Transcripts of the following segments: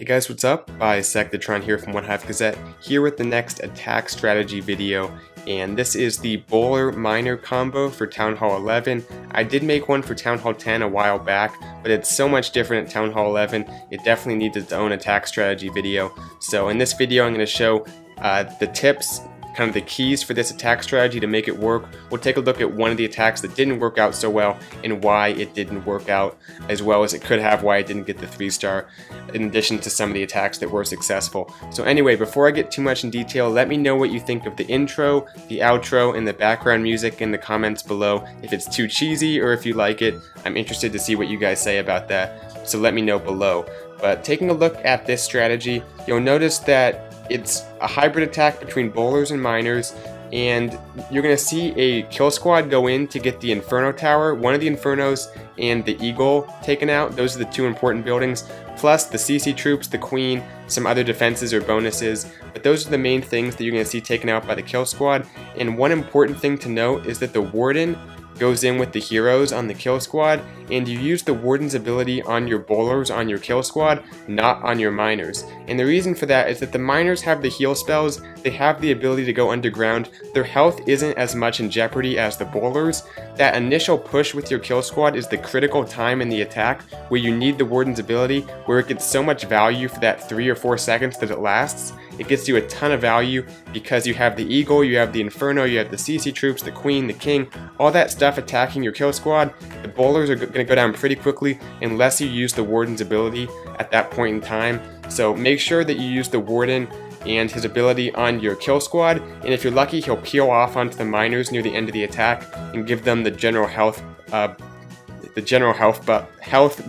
Hey guys, what's up? Bisectatron here from OneHive Gazette, here with the next attack strategy video, and this is the Bowler Miner combo for Town Hall 11. I did make one for Town Hall 10 a while back, but it's so much different at Town Hall 11, it definitely needs its own attack strategy video. So in this video I'm going to show the tips, kind of the keys for this attack strategy to make it work. We'll take a look at one of the attacks that didn't work out so well and why it didn't work out as well as it could have, why it didn't get the 3-star, in addition to some of the attacks that were successful. So anyway, before I get too much in detail, let me know what you think of the intro, the outro, and the background music in the comments below. If it's too cheesy or if you like it, I'm interested to see what you guys say about that, so let me know below. But taking a look at this strategy, you'll notice that it's a hybrid attack between bowlers and miners, and you're going to see a kill squad go in to get the Inferno Tower, one of the Infernos, and the Eagle taken out. Those are the two important buildings, plus the CC troops, the Queen, some other defenses or bonuses, but those are the main things that you're going to see taken out by the kill squad. And one important thing to note is that the Warden goes in with the heroes on the kill squad, and you use the Warden's ability on your bowlers on your kill squad, not on your miners. And the reason for that is that the miners have the heal spells, they have the ability to go underground, their health isn't as much in jeopardy as the bowlers. That initial push with your kill squad is the critical time in the attack where you need the Warden's ability, where it gets so much value for that 3 or 4 seconds that it lasts. It gets you a ton of value because you have the Eagle, you have the Inferno, you have the CC troops, the Queen, the King, all that stuff attacking your kill squad. The bowlers are going to go down pretty quickly unless you use the Warden's ability at that point in time. So make sure that you use the Warden and his ability on your kill squad, and if you're lucky, he'll peel off onto the miners near the end of the attack and give them the general health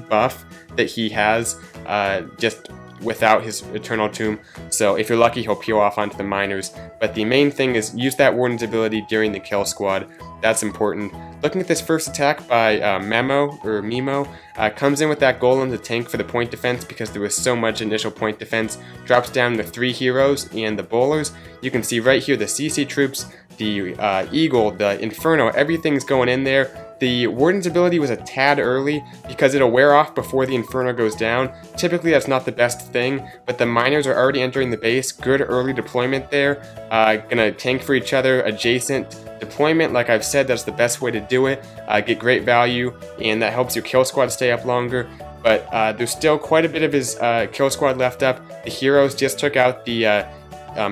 buff that he has just without his Eternal Tomb. So if you're lucky, he'll peel off onto the miners. But the main thing is use that Warden's ability during the kill squad. That's important. Looking at this first attack by Memo, comes in with that Golem to tank for the point defense because there was so much initial point defense. Drops down the 3 heroes and the bowlers. You can see right here the CC troops, the Eagle, the Inferno, everything's going in there. The Warden's ability was a tad early because it'll wear off before the Inferno goes down. Typically that's not the best thing, but the miners are already entering the base. Good early deployment there. Gonna tank for each other, adjacent deployment. Like I've said, that's the best way to do it. Get great value, and that helps your kill squad stay up longer. But there's still quite a bit of his kill squad left up. The heroes just took out the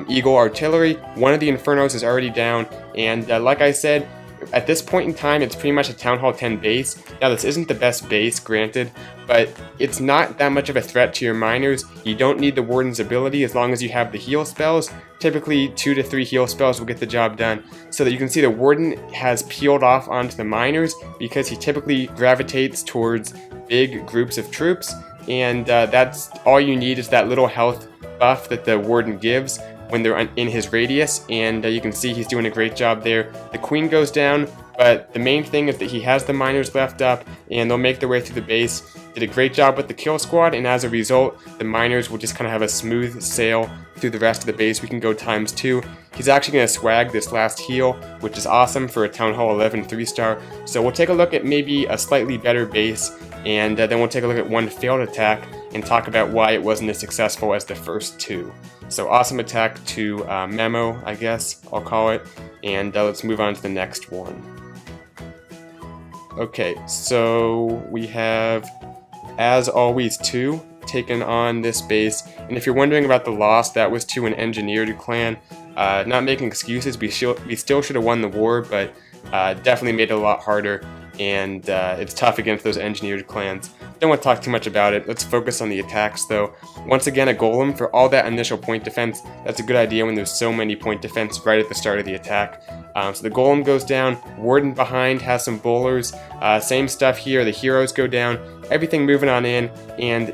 Eagle artillery. One of the Infernos is already down, and like I said, at this point in time, it's pretty much a Town Hall 10 base. Now, this isn't the best base, granted, but it's not that much of a threat to your miners. You don't need the Warden's ability as long as you have the heal spells. Typically, 2 to 3 heal spells will get the job done. So that you can see the Warden has peeled off onto the miners because he typically gravitates towards big groups of troops, and that's all you need is that little health buff that the Warden gives when they're in his radius, and you can see he's doing a great job there. The Queen goes down, but the main thing is that he has the miners left up, and they'll make their way through the base. Did a great job with the kill squad, and as a result, the miners will just kind of have a smooth sail through the rest of the base. We can go ×2. He's actually going to swag this last heal, which is awesome for a Town Hall 11 3-star. So we'll take a look at maybe a slightly better base, and then we'll take a look at one failed attack and talk about why it wasn't as successful as the first 2. So awesome attack to Memo, I guess I'll call it, and let's move on to the next one. Okay, so we have, as always, 2 taken on this base, and if you're wondering about the loss, that was to an engineered clan. Not making excuses, we still should have won the war, but definitely made it a lot harder, and it's tough against those engineered clans. Don't want to talk too much about it. Let's focus on the attacks though. Once again, a Golem for all that initial point defense. That's a good idea when there's so many point defense right at the start of the attack. So the Golem goes down, Warden behind has some bowlers, same stuff here, the heroes go down, everything moving on in, and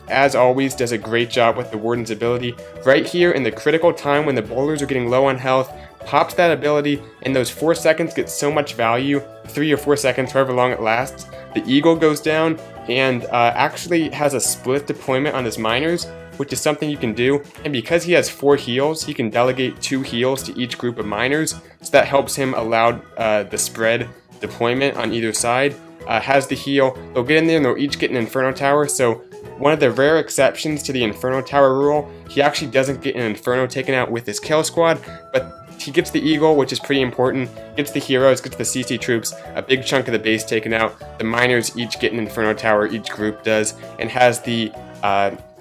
as always does a great job with the Warden's ability. Right here in the critical time when the bowlers are getting low on health, pops that ability, and those 4 seconds get so much value, 3 or 4 seconds, however long it lasts. The Eagle goes down and actually has a split deployment on his miners, which is something you can do, and because he has 4 heals, he can delegate 2 heals to each group of miners, so that helps him allow the spread deployment on either side. Has the heal, they'll get in there and they'll each get an Inferno Tower, so one of the rare exceptions to the Inferno Tower rule. He actually doesn't get an Inferno taken out with his kill squad, but he gets the Eagle, which is pretty important, gets the heroes, gets the CC troops, a big chunk of the base taken out. The miners each get an Inferno Tower, each group does, and has the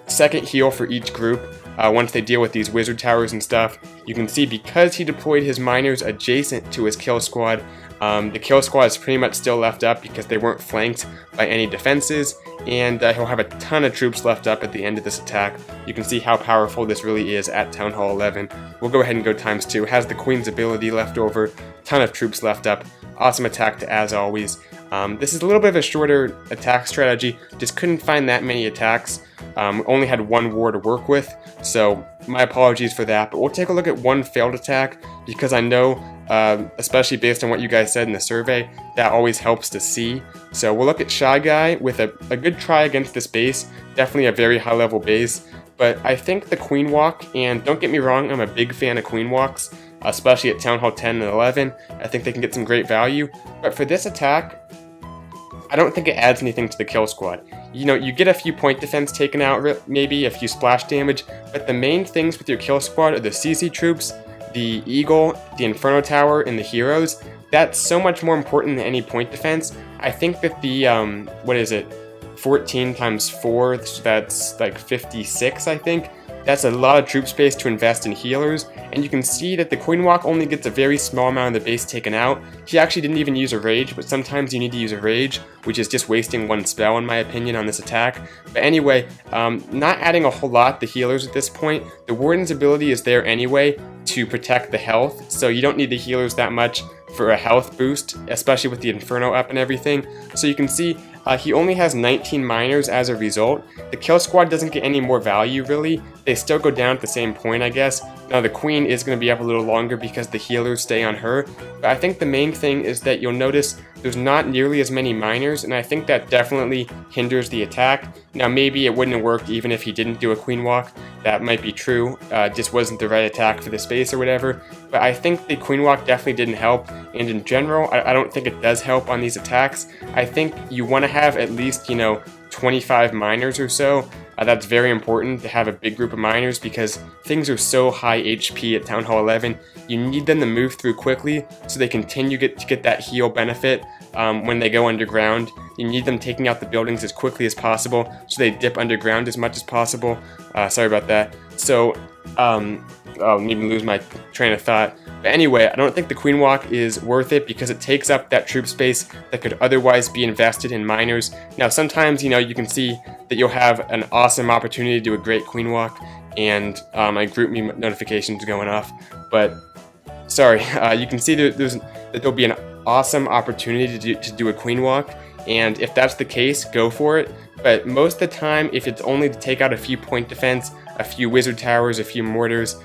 second heal for each group once they deal with these wizard towers and stuff. You can see because he deployed his miners adjacent to his kill squad, the kill squad is pretty much still left up because they weren't flanked by any defenses, and he'll have a ton of troops left up at the end of this attack. You can see how powerful this really is at Town Hall 11. We'll go ahead and go ×2. Has the Queen's ability left over, ton of troops left up. Awesome attack as always. This is a little bit of a shorter attack strategy, just couldn't find that many attacks. Only had one war to work with, so my apologies for that. But we'll take a look at one failed attack, because I know, especially based on what you guys said in the survey, that always helps to see. So we'll look at Shy Guy with a good try against this base, definitely a very high level base. But I think the Queen Walk, and don't get me wrong, I'm a big fan of Queen Walks, especially at Town Hall 10 and 11. I think they can get some great value. But for this attack, I don't think it adds anything to the kill squad. You know, you get a few point defense taken out, maybe a few splash damage, but the main things with your kill squad are the CC troops, the Eagle, the Inferno Tower, and the heroes. That's so much more important than any point defense. I think that the, 14 times 4, that's like 56, I think. That's a lot of troop space to invest in healers, and you can see that the Queen Walk only gets a very small amount of the base taken out. He actually didn't even use a rage, but sometimes you need to use a rage, which is just wasting one spell in my opinion on this attack. But anyway, not adding a whole lot to healers at this point. The Warden's ability is there anyway to protect the health, so you don't need the healers that much for a health boost, especially with the Inferno up and everything. So you can see he only has 19 miners as a result. The kill squad doesn't get any more value really. They still go down at the same point, I guess. Now the Queen is going to be up a little longer because the healers stay on her. But I think the main thing is that you'll notice there's not nearly as many miners, and I think that definitely hinders the attack. Now maybe it wouldn't have worked even if he didn't do a Queen Walk. That might be true. Just wasn't the right attack for the space or whatever. But I think the Queen Walk definitely didn't help. And in general, I don't think it does help on these attacks. I think you want to have at least, 25 miners or so. That's very important to have a big group of miners because things are so high HP at Town Hall 11. You need them to move through quickly so they continue to get that heal benefit when they go underground. You need them taking out the buildings as quickly as possible so they dip underground as much as possible. Sorry about that. So, I'll maybe lose my train of thought. But anyway, I don't think the Queen Walk is worth it because it takes up that troop space that could otherwise be invested in miners. Now sometimes, you can see that you'll have an awesome opportunity to do a great Queen Walk, and my group me notifications going off. But sorry, you can see that there'll be an awesome opportunity to do a Queen Walk, and if that's the case, go for it. But most of the time, if it's only to take out a few point defense, a few wizard towers, a few mortars,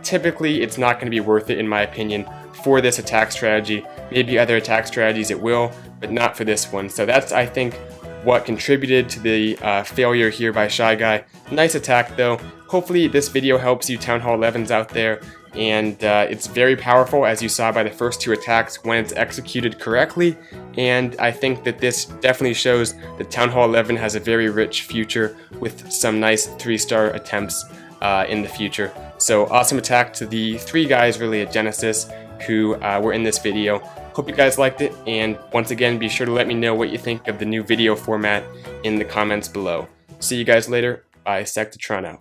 typically it's not going to be worth it in my opinion for this attack strategy. Maybe other attack strategies it will, but not for this one. So that's, I think, what contributed to the failure here by Shy Guy. Nice attack though. Hopefully this video helps you Town Hall 11s out there, and it's very powerful as you saw by the first two attacks when it's executed correctly, and I think that this definitely shows that Town Hall 11 has a very rich future with some nice 3-star attempts in the future. So awesome attack to the 3 guys really at Genesis who were in this video. Hope you guys liked it, and once again be sure to let me know what you think of the new video format in the comments below. See you guys later. Bye, Sectatron out.